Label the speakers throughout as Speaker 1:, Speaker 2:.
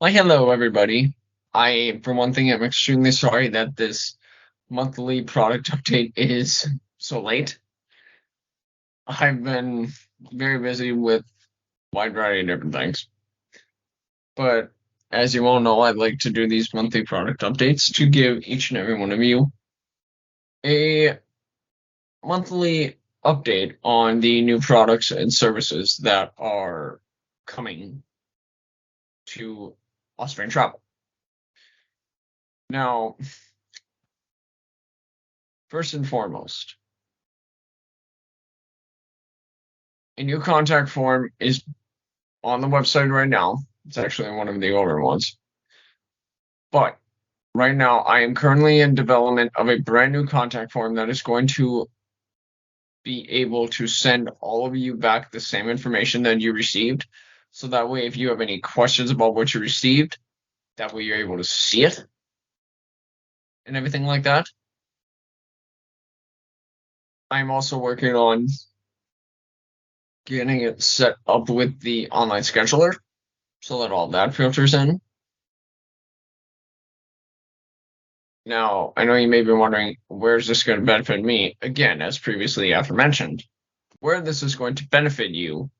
Speaker 1: Well, hello, everybody. For one thing, I'm extremely sorry that this monthly product update is so late. I've been very busy with a wide variety of different things. But as you all know, I'd like to do these monthly product updates to give each and every one of you a monthly update on the new products and services that are coming to Austrian Travel. Now, first and foremost, a new contact form is on the website right now. It's actually one of the older ones. But right now, I am currently in development of a brand new contact form that is going to be able to send all of you back the same information that you received. So that way, if you have any questions about what you received, that way you're able to see it and everything like that. I'm also working on getting it set up with the online scheduler so that all that filters in. Now, I know you may be wondering, where's this going to benefit me? Again, as previously aforementioned, where this is going to benefit you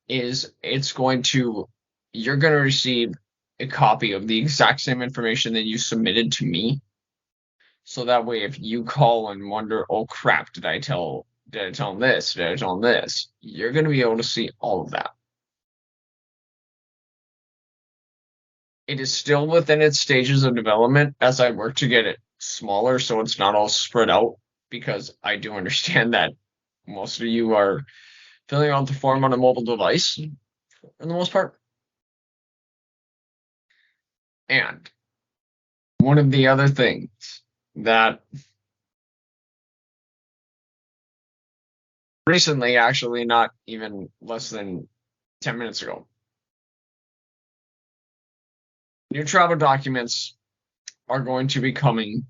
Speaker 1: is you're going to receive a copy of the exact same information that you submitted to me. So that way, if you call and wonder, oh crap, did I tell them this? Did I tell them this? You're going to be able to see all of that. It is still within its stages of development as I work to get it smaller so it's not all spread out, because I do understand that most of you are filling out the form on a mobile device for the most part. And one of the other things that recently, actually not even less than 10 minutes ago, new travel documents are going to be coming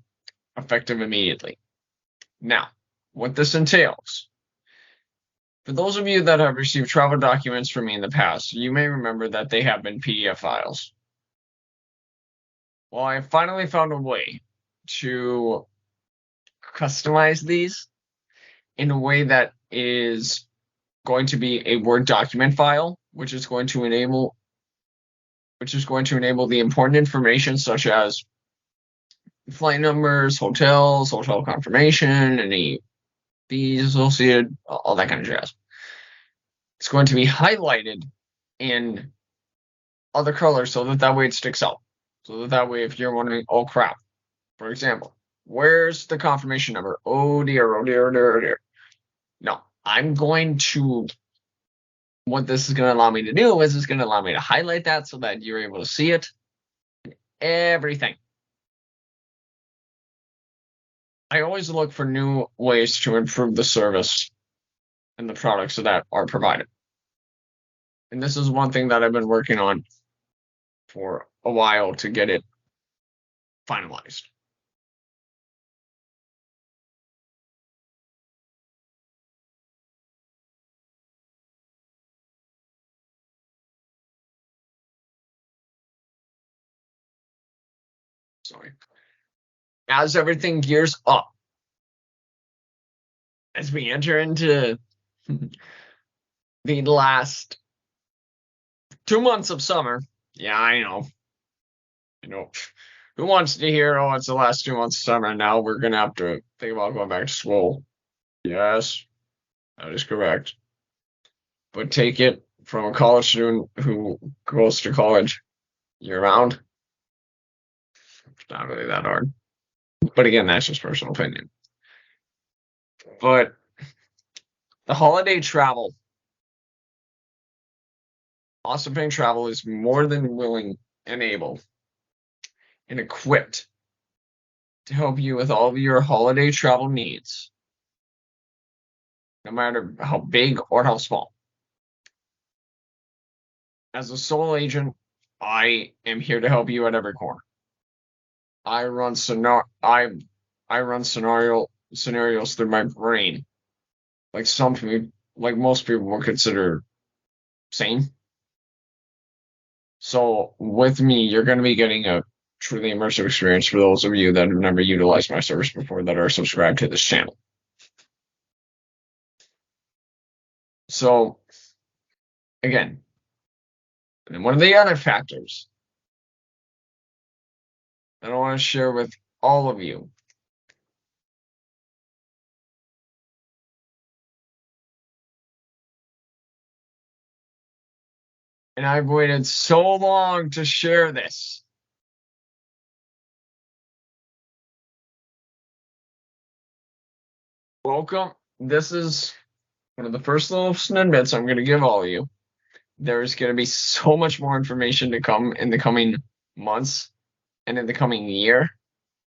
Speaker 1: effective immediately. Now, what this entails, for those of you that have received travel documents from me in the past, you may remember that they have been PDF files. Well, I finally found a way to customize these in a way that is going to be a Word document file, which is going to enable the important information such as flight numbers, hotels, hotel confirmation, any fees associated, all that kind of jazz. It's going to be highlighted in other colors so that way it sticks out. So that way, if you're wondering, oh crap, for example, where's the confirmation number? Oh dear, oh dear, oh dear, oh dear. No, what this is going to allow me to do is it's going to allow me to highlight that so that you're able to see it. Everything. I always look for new ways to improve the service and the products that are provided. And this is one thing that I've been working on for a while to get it finalized. Sorry. As everything gears up, as we enter into the last 2 months of summer, yeah, I know. Who wants to hear, oh, it's the last 2 months of summer, and now we're going to have to think about going back to school? Yes, that is correct. But take it from a college student who goes to college year round. It's not really that hard. But again, that's just personal opinion. But the holiday travel, Austin Travel is more than willing and able and equipped to help you with all of your holiday travel needs, no matter how big or how small. As a sole agent, I am here to help you at every corner. I run scenarios through my brain, like most people would consider sane. So with me, you're going to be getting a truly immersive experience for those of you that have never utilized my service before that are subscribed to this channel. So again, one of the other factors that I want to share with all of you and I've waited so long to share this. Welcome. This is one of the first little snippets I'm going to give all of you. There's going to be so much more information to come in the coming months and in the coming year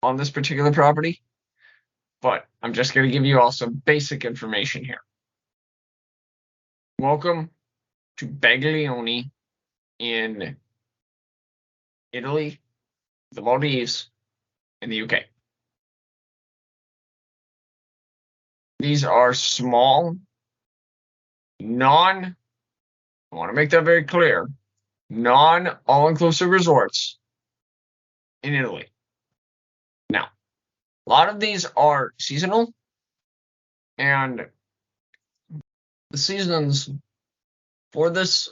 Speaker 1: on this particular property. But I'm just going to give you all some basic information here. Welcome to Baglioni in Italy, the Maldives, and the UK. These are small, I want to make that very clear, non-all-inclusive resorts in Italy. Now, a lot of these are seasonal, and the seasons for this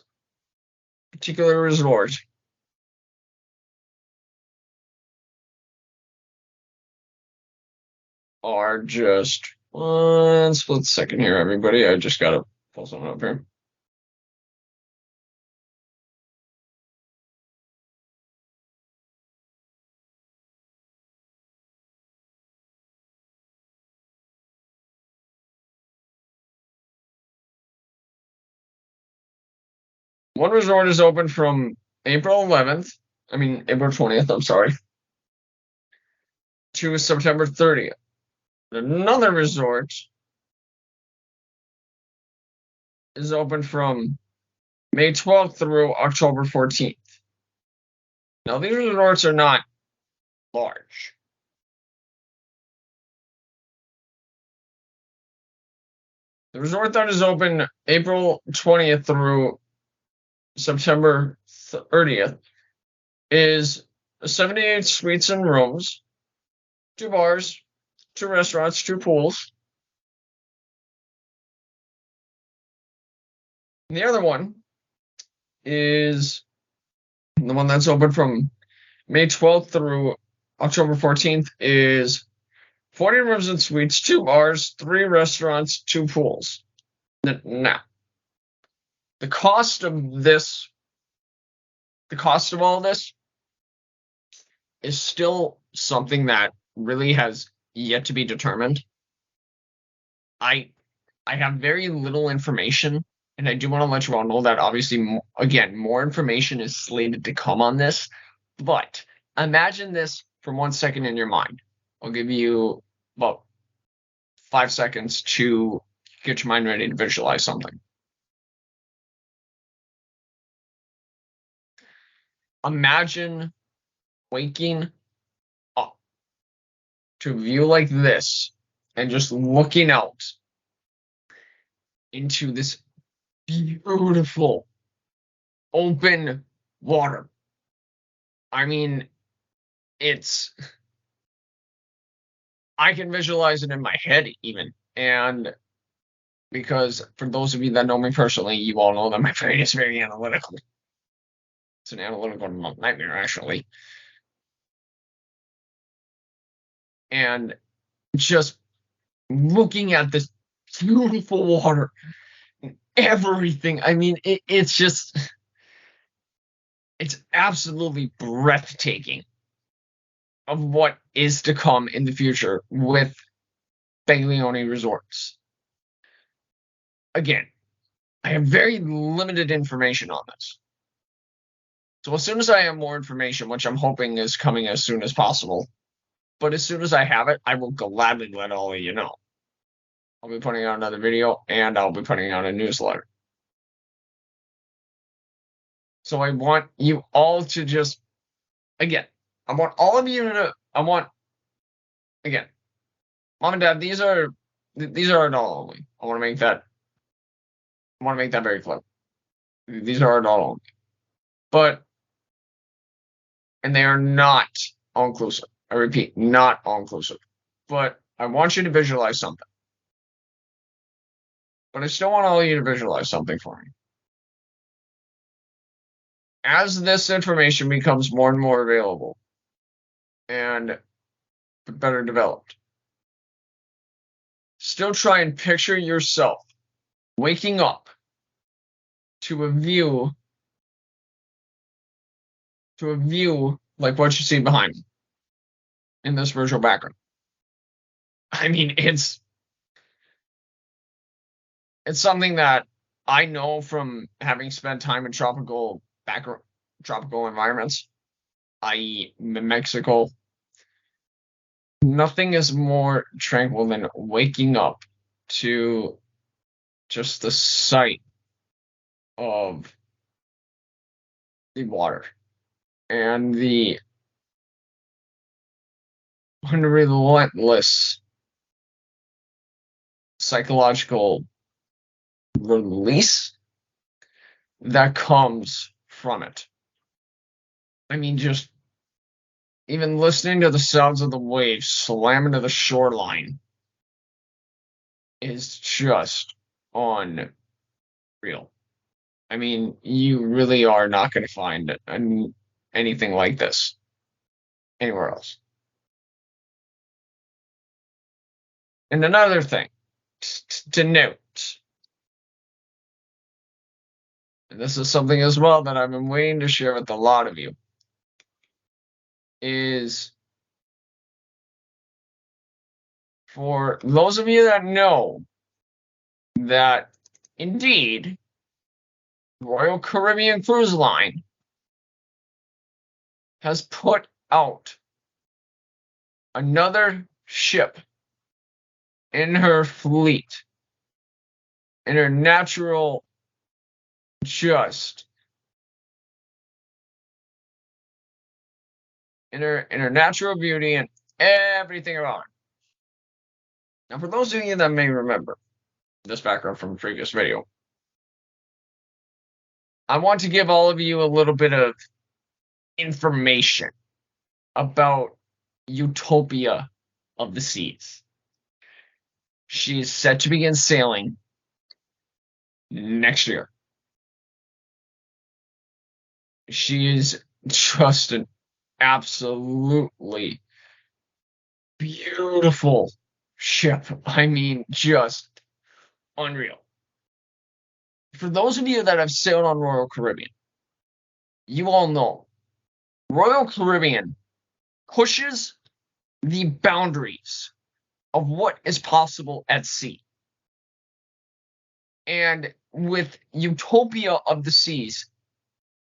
Speaker 1: particular resort are just one split second here, everybody. I just gotta pull something up here. One resort is open from April 20th, I'm sorry, to September 30th. Another resort is open from May 12th through October 14th. Now, these resorts are not large. The resort that is open April 20th through September 30th is 78 suites and rooms, 2 bars, 2 restaurants, 2 pools. And the other one is the one that's open from May 12th through October 14th is 40 rooms and suites, 2 bars, 3 restaurants, 2 pools. Now, the cost of all this is still something that really has yet to be determined. I have very little information, and I do want to let you all know that obviously, again, more information is slated to come on this. But imagine this for 1 second in your mind. I'll give you about 5 seconds to get your mind ready to visualize something. Imagine waking up to a view like this and just looking out into this beautiful open water. I mean, I can visualize it in my head even. And because for those of you that know me personally, you all know that my brain is very analytical. It's an analytical nightmare, actually. And just looking at this beautiful water, everything. I mean, it's absolutely breathtaking of what is to come in the future with Baglioni Resorts. Again, I have very limited information on this. So as soon as I have more information, which I'm hoping is coming as soon as possible, but as soon as I have it, I will gladly let all of you know. I'll be putting out another video, and I'll be putting out a newsletter. So I want you all to just, again, I want all of you to, again, mom and dad, these are adult only. I want to make that very clear. These are adult only. But and they are not all-inclusive. I repeat, not all-inclusive. But I want you to visualize something. But I still want all of you to visualize something for me. As this information becomes more and more available and better developed, still try and picture yourself waking up to a view like what you see behind me in this virtual background. I mean, it's something that I know from having spent time in tropical environments, i.e. Mexico. Nothing is more tranquil than waking up to just the sight of the water and the unrelentless psychological release that comes from it. I mean, just even listening to the sounds of the waves slam into the shoreline is just unreal. I mean, you really are not going to find anything like this anywhere else. And another thing to note, and this is something as well that I've been waiting to share with a lot of you, is for those of you that know that indeed Royal Caribbean Cruise Line has put out another ship in her fleet, in her natural, in her natural beauty and everything about her. Now, for those of you that may remember this background from a previous video, I want to give all of you a little bit of information about Utopia of the Seas. She is set to begin sailing next year. She is just an absolutely beautiful ship. I mean, just unreal. For those of you that have sailed on Royal Caribbean, you all know Royal Caribbean pushes the boundaries of what is possible at sea. And with Utopia of the Seas,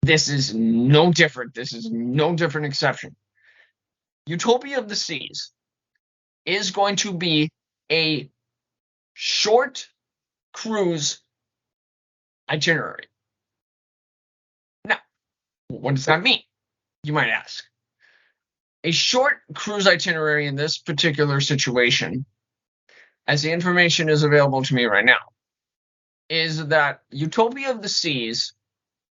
Speaker 1: this is no different. This is no different exception. Utopia of the Seas is going to be a short cruise itinerary. Now, what does that mean? You might ask. A short cruise itinerary in this particular situation, as the information is available to me right now, is that Utopia of the Seas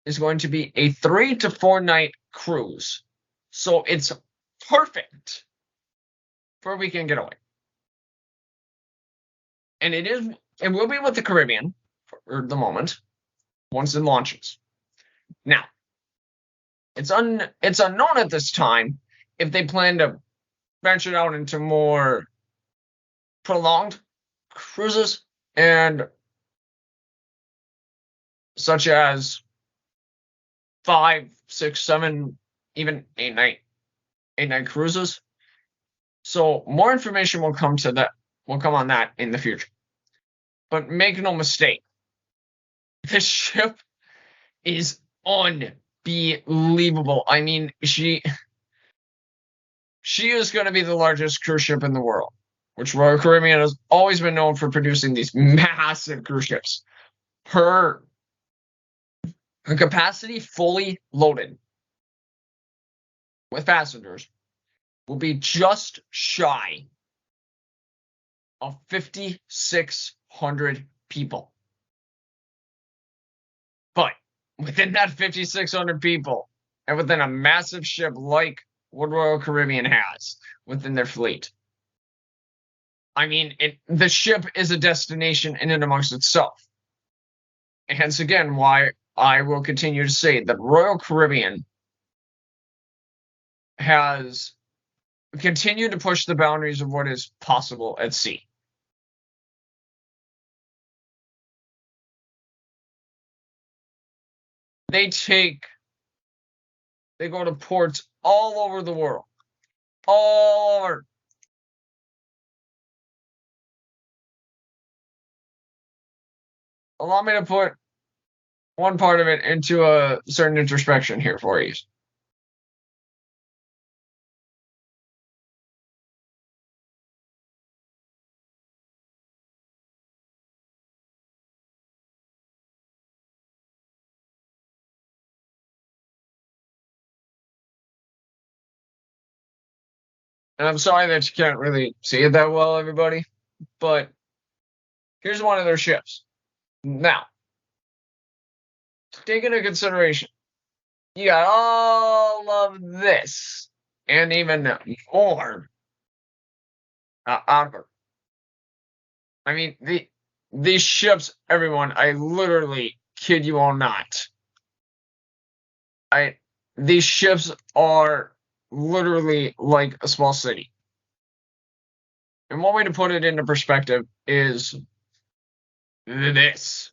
Speaker 1: is going to be a 3 to 4 night cruise. So it's perfect for a weekend getaway. And it will be with the Caribbean for the moment, once it launches. Now, it's unknown at this time if they plan to venture out into more prolonged cruises, and such as 5, 6, 7, even 8 night cruises. So more information will come on that in the future. But make no mistake, this ship is unbelievable. I mean, she is going to be the largest cruise ship in the world, which Royal Caribbean has always been known for producing these massive cruise ships. Her capacity, fully loaded with passengers, will be just shy of 5,600 people. But within that 5,600 people, and within a massive ship like what Royal Caribbean has within their fleet. I mean, the ship is a destination in and amongst itself. Hence again, why I will continue to say that Royal Caribbean has continued to push the boundaries of what is possible at sea. They go to ports all over the world. All over. Allow me to put one part of it into a certain introspection here for you. And I'm sorry that you can't really see it that well, everybody, but here's one of their ships. Now, take into consideration, you got all of this and even more onward. I mean, these ships, everyone, I literally kid you all not. These ships are literally like a small city. And one way to put it into perspective is this.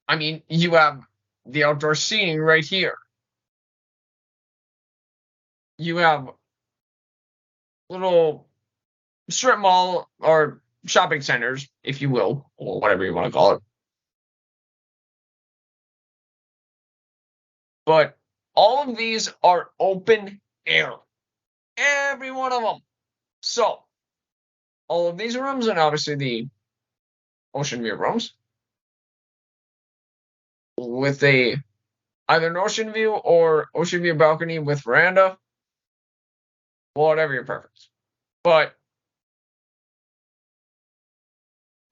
Speaker 1: I mean, you have the outdoor seating right here. You have little strip mall or shopping centers, if you will, or whatever you want to call it. But all of these are open air. Every one of them. So, all of these rooms, and obviously the ocean view rooms, with either an ocean view or ocean view balcony with veranda, whatever your preference. But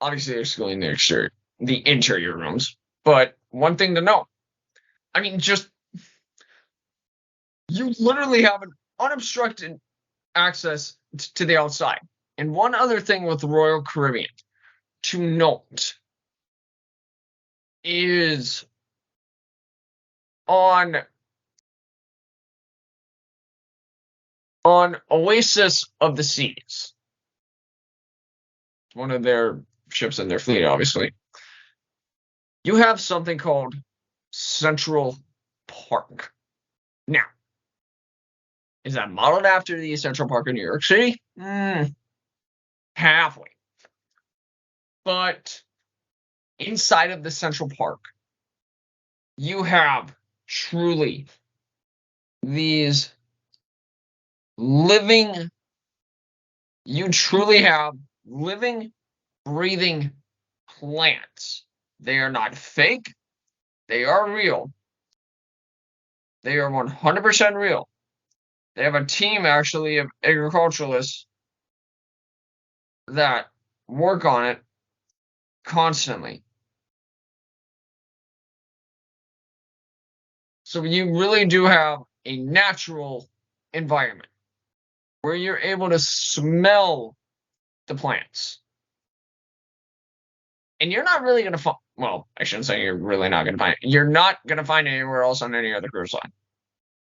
Speaker 1: obviously excluding the interior rooms. But one thing to note, I mean, just you literally have an unobstructed access to the outside. And one other thing with the Royal Caribbean to note is on Oasis of the Seas, one of their ships in their fleet, obviously, you have something called Central Park. Now, is that modeled after the Central Park in New York City? Halfway. But inside of the Central Park, you have truly these living, breathing plants. They are not fake. They are real. They are 100% real. They have a team, actually, of agriculturalists that work on it constantly. So you really do have a natural environment where you're able to smell the plants. And you're not really going to find, well, I shouldn't say you're really not going to find, you're not going to find anywhere else on any other cruise line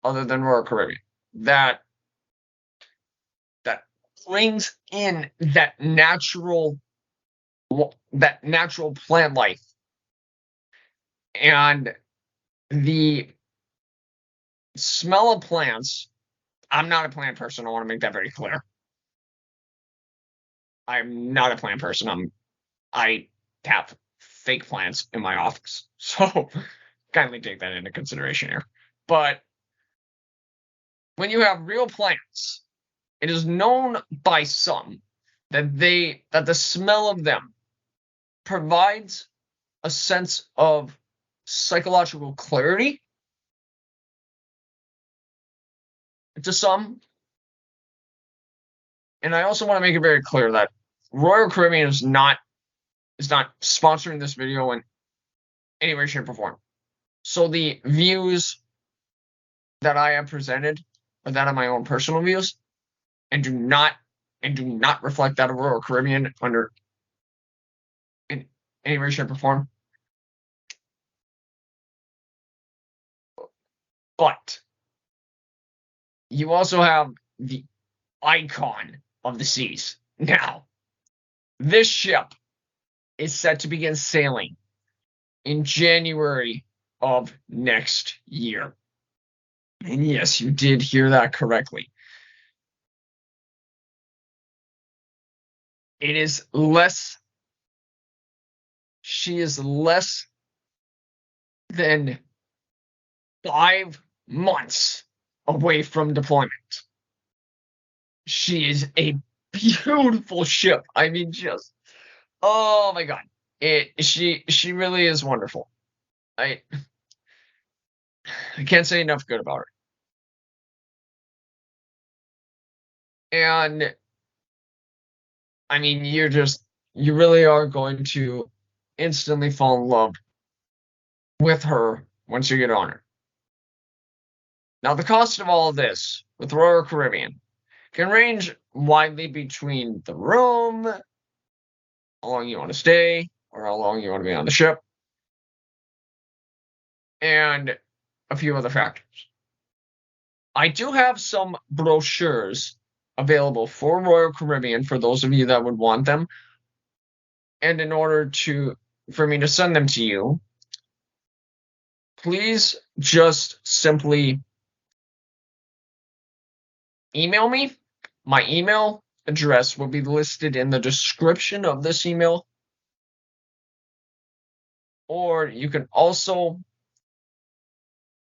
Speaker 1: other than Royal Caribbean that brings in that natural plant life. And the smell of plants, I'm not a plant person. I want to make that very clear. I'm not a plant person. I have fake plants in my office. So kindly take that into consideration here. But when you have real plants, it is known by some that the smell of them provides a sense of psychological clarity to some. And I also want to make it very clear that Royal Caribbean is not sponsoring this video in any way, shape, or form. So the views that I have presented are that of my own personal views and do not reflect that of Royal Caribbean under in any way, shape, or form. But you also have the icon of the seas. Now, this ship is set to begin sailing in January of next year. And yes, you did hear that correctly. It is less, she is less than 5 months away from deployment. She is a beautiful ship. I mean, just, oh my God. She really is wonderful. I I can't say enough good about her. And I mean, you really are going to instantly fall in love with her once you get on her. Now, the cost of all of this with Royal Caribbean can range widely between the room, how long you want to stay, or how long you want to be on the ship, and a few other factors. I do have some brochures available for Royal Caribbean for those of you that would want them. And in order for me to send them to you, please just simply email me. My email address will be listed in the description of this email. Or you can also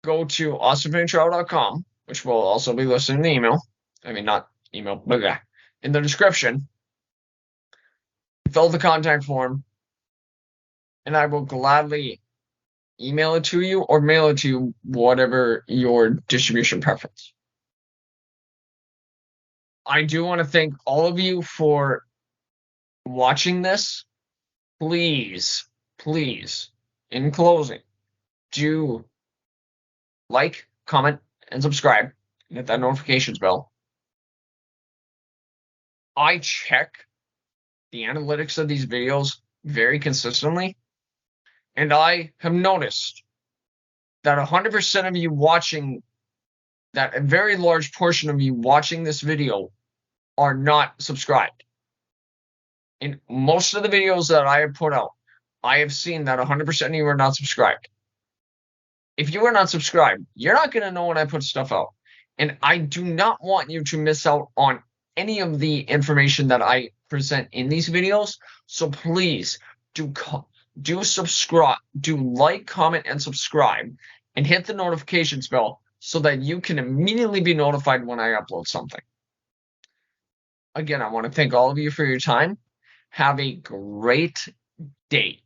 Speaker 1: go to awesomefinitravel.com, which will also be listed in the email. I mean, not email, but in the description. Fill the contact form, and I will gladly email it to you or mail it to you, whatever your distribution preference. I do want to thank all of you for watching this. Please, please, in closing, do like, comment, and subscribe, and hit that notifications bell. I check the analytics of these videos very consistently, and I have noticed that 100% of you watching, that a very large portion of you watching this video are not subscribed. In most of the videos that I have put out, I have seen that 100% of you are not subscribed. If you are not subscribed, you're not going to know when I put stuff out. And I do not want you to miss out on any of the information that I present in these videos. So please do subscribe, do like, comment, and subscribe, and hit the notifications bell so that you can immediately be notified when I upload something. Again, I want to thank all of you for your time. Have a great day.